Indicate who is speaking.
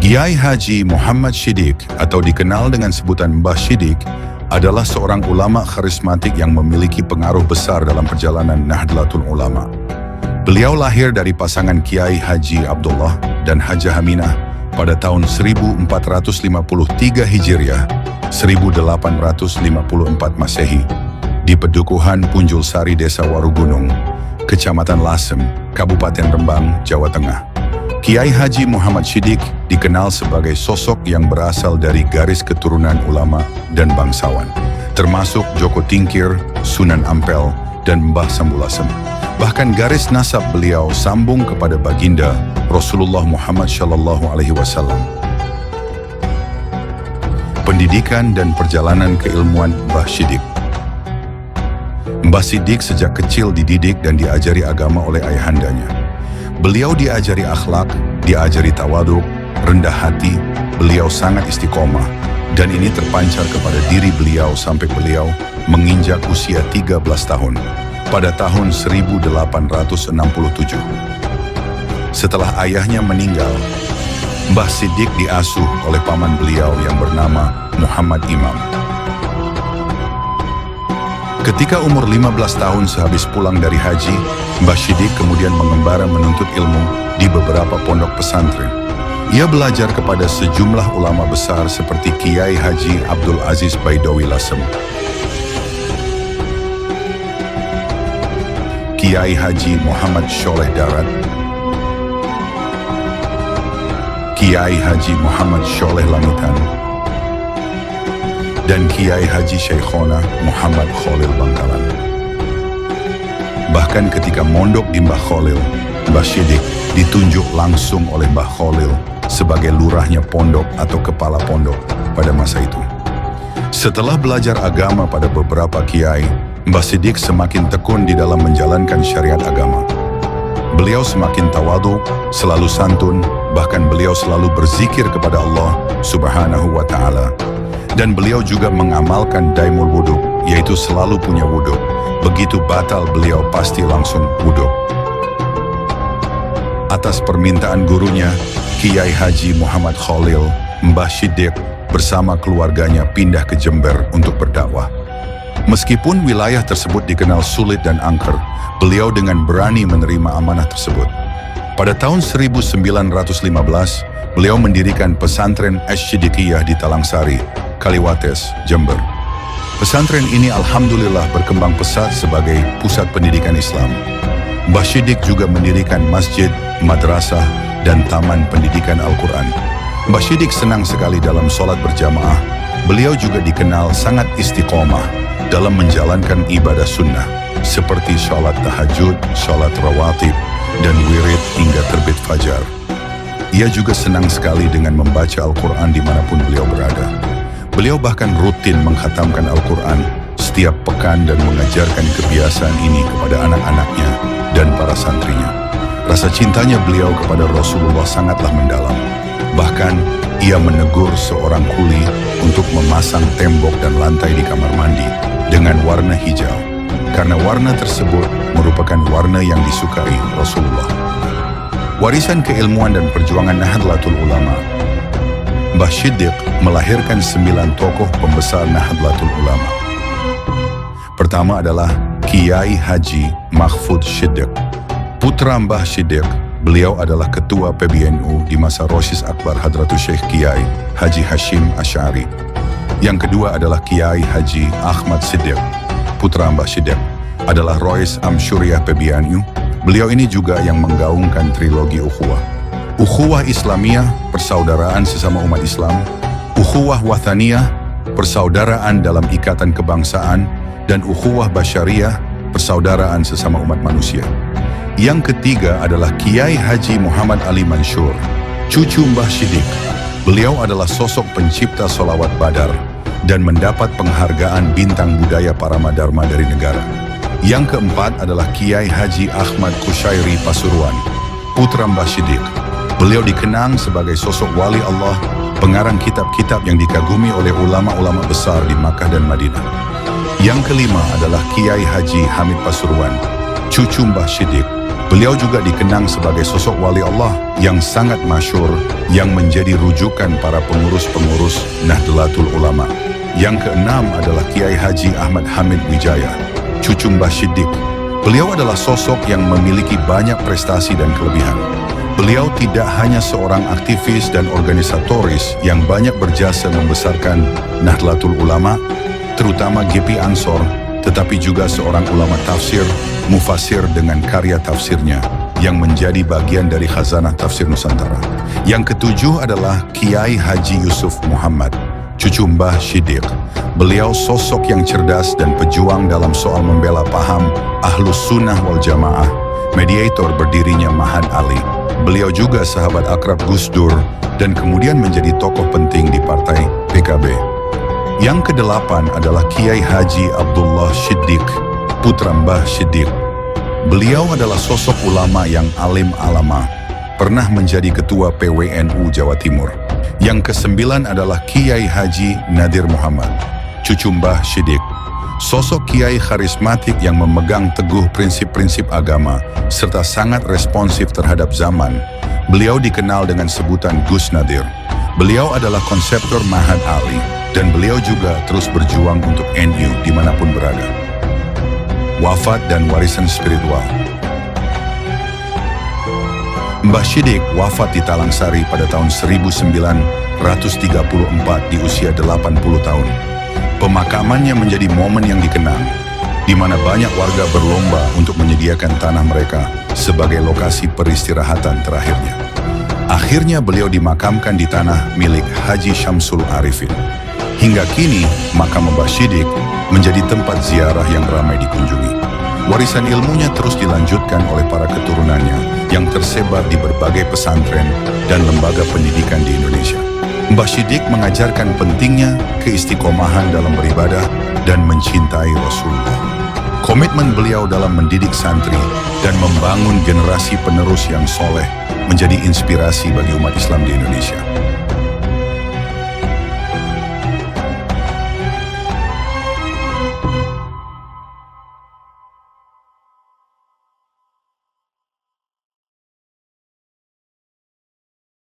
Speaker 1: Kiai Haji Muhammad Shiddiq atau dikenal dengan sebutan Mbah Shiddiq adalah seorang ulama karismatik yang memiliki pengaruh besar dalam perjalanan Nahdlatul Ulama. Beliau lahir dari pasangan Kiai Haji Abdullah dan Hajah Aminah pada tahun 1453 Hijriah, 1854 Masehi, di Pedukuhan Punjul Sari Desa Warugunung, Kecamatan Lasem, Kabupaten Rembang, Jawa Tengah. Kiai Haji Muhammad Shiddiq dikenal sebagai sosok yang berasal dari garis keturunan ulama dan bangsawan, termasuk Joko Tingkir, Sunan Ampel, dan Mbah Sambulasem. Bahkan garis nasab beliau sambung kepada baginda Rasulullah Muhammad SAW. Pendidikan dan perjalanan keilmuan Mbah Shiddiq. Mbah Shiddiq sejak kecil dididik dan diajari agama oleh ayahandanya. Beliau diajari akhlak, diajari tawaduk, rendah hati, beliau sangat istiqomah, dan ini terpancar kepada diri beliau sampai beliau menginjak usia 13 tahun pada tahun 1867. Setelah ayahnya meninggal, Mbah Shiddiq diasuh oleh paman beliau yang bernama Muhammad Imam. Ketika umur 15 tahun sehabis pulang dari haji, Mbah Shiddiq kemudian mengembara menuntut ilmu di beberapa pondok pesantren. Ia belajar kepada sejumlah ulama besar seperti Kiai Haji Abdul Aziz Baidowi Lasem, Kiai Haji Muhammad Sholeh Darat, Kiai Haji Muhammad Sholeh Langitan, dan Kiai Haji Syekhona Muhammad Khalil Bangkalan. Bahkan ketika mondok di Mbah Khalil, Mbah Shiddiq ditunjuk langsung oleh Mbah Khalil sebagai lurahnya pondok atau kepala pondok pada masa itu. Setelah belajar agama pada beberapa kiai, Mbah Shiddiq semakin tekun di dalam menjalankan syariat agama. Beliau semakin tawadhu, selalu santun, bahkan beliau selalu berzikir kepada Allah Subhanahu wa Ta'ala. Dan beliau juga mengamalkan daimul wudhu, yaitu selalu punya wudhu. Begitu batal beliau pasti langsung wudhu. Atas permintaan gurunya, Kiai Haji Muhammad Khalil, Mbah Shiddiq bersama keluarganya pindah ke Jember untuk berdakwah. Meskipun wilayah tersebut dikenal sulit dan angker, beliau dengan berani menerima amanah tersebut. Pada tahun 1915, beliau mendirikan pesantren Asy-Shiddiqiyah di Talangsari, Kaliwates, Jember. Pesantren ini alhamdulillah berkembang pesat sebagai pusat pendidikan Islam. Mbah Shiddiq juga mendirikan masjid, madrasah, dan taman pendidikan Al-Quran. Mbah Shiddiq senang sekali dalam sholat berjamaah. Beliau juga dikenal sangat istiqomah dalam menjalankan ibadah sunnah, seperti sholat tahajud, sholat rawatib, dan wirid hingga terbit fajar. Ia juga senang sekali dengan membaca Al-Quran dimanapun beliau berada. Beliau bahkan rutin mengkhatamkan Al-Quran setiap pekan dan mengajarkan kebiasaan ini kepada anak-anaknya dan para santrinya. Rasa cintanya beliau kepada Rasulullah sangatlah mendalam. Bahkan, ia menegur seorang kuli untuk memasang tembok dan lantai di kamar mandi dengan warna hijau, karena warna tersebut merupakan warna yang disukai Rasulullah. Warisan keilmuan dan perjuangan Nahdlatul Ulama. Mbah Shiddiq melahirkan 9 tokoh pembesar Nahdlatul Ulama. Pertama adalah Kiai Haji Mahfud Shiddiq, putra Mbah Shiddiq. Beliau adalah ketua PBNU di masa Rosyis Akbar Hadratus Syekh Kiai Haji Hashim Asy'ari. Yang kedua adalah Kiai Haji Ahmad Shiddiq, putra Mbah Shiddiq, adalah Rois Amsyuriah PBNU. Beliau ini juga yang menggaungkan trilogi ukhuwah. Ukhuwah Islamiyah, persaudaraan sesama umat Islam. Ukhuwah Wathaniyah, persaudaraan dalam ikatan kebangsaan. Dan Ukhuwah Basyariyah, persaudaraan sesama umat manusia. Yang ketiga adalah Kiai Haji Muhammad Ali Mansur, cucu Mbah Shiddiq. Beliau adalah sosok pencipta sholawat Badar dan mendapat penghargaan bintang budaya Paramadharma dari negara. Yang keempat adalah Kiai Haji Ahmad Kushairi Pasuruan, putra Mbah Shiddiq. Beliau dikenang sebagai sosok wali Allah, pengarang kitab-kitab yang dikagumi oleh ulama-ulama besar di Makkah dan Madinah. Yang kelima adalah Kiai Haji Hamid Pasuruan, cucu Mbah Shiddiq. Beliau juga dikenang sebagai sosok wali Allah yang sangat masyhur yang menjadi rujukan para pengurus-pengurus Nahdlatul Ulama. Yang keenam adalah Kiai Haji Ahmad Hamid Wijaya, cucu Mbah Shiddiq. Beliau adalah sosok yang memiliki banyak prestasi dan kelebihan. Beliau tidak hanya seorang aktivis dan organisatoris yang banyak berjasa membesarkan Nahdlatul Ulama, terutama GP Ansor, tetapi juga seorang ulama tafsir, mufasir dengan karya tafsirnya yang menjadi bagian dari khazanah tafsir Nusantara. Yang ketujuh adalah Kiai Haji Yusuf Muhammad, cucu Mbah Shiddiq. Beliau sosok yang cerdas dan pejuang dalam soal membela paham Ahlus Sunnah wal Jamaah, mediator berdirinya Mahat Ali. Beliau juga sahabat akrab Gus Dur dan kemudian menjadi tokoh penting di partai PKB. Yang kedelapan adalah Kiai Haji Abdullah Shiddiq, putra Mbah Shiddiq. Beliau adalah sosok ulama yang alim alama, pernah menjadi ketua PWNU Jawa Timur. Yang kesembilan adalah Kiai Haji Nadir Muhammad, cucu Mbah Shiddiq. Sosok kiai karismatik yang memegang teguh prinsip-prinsip agama serta sangat responsif terhadap zaman. Beliau dikenal dengan sebutan Gus Nadir. Beliau adalah konseptor Mahat Ali dan beliau juga terus berjuang untuk NU dimanapun berada. Wafat dan warisan spiritual. Mbah Shiddiq wafat di Talangsari pada tahun 1934 di usia 80 tahun. Pemakamannya menjadi momen yang dikenang, di mana banyak warga berlomba untuk menyediakan tanah mereka sebagai lokasi peristirahatan terakhirnya. Akhirnya beliau dimakamkan di tanah milik Haji Syamsul Arifin. Hingga kini, makam Mbah Shiddiq menjadi tempat ziarah yang ramai dikunjungi. Warisan ilmunya terus dilanjutkan oleh para keturunannya yang tersebar di berbagai pesantren dan lembaga pendidikan di Indonesia. Mbah Shiddiq mengajarkan pentingnya keistiqomahan dalam beribadah dan mencintai Rasulullah. Komitmen beliau dalam mendidik santri dan membangun generasi penerus yang soleh menjadi inspirasi bagi umat Islam di Indonesia.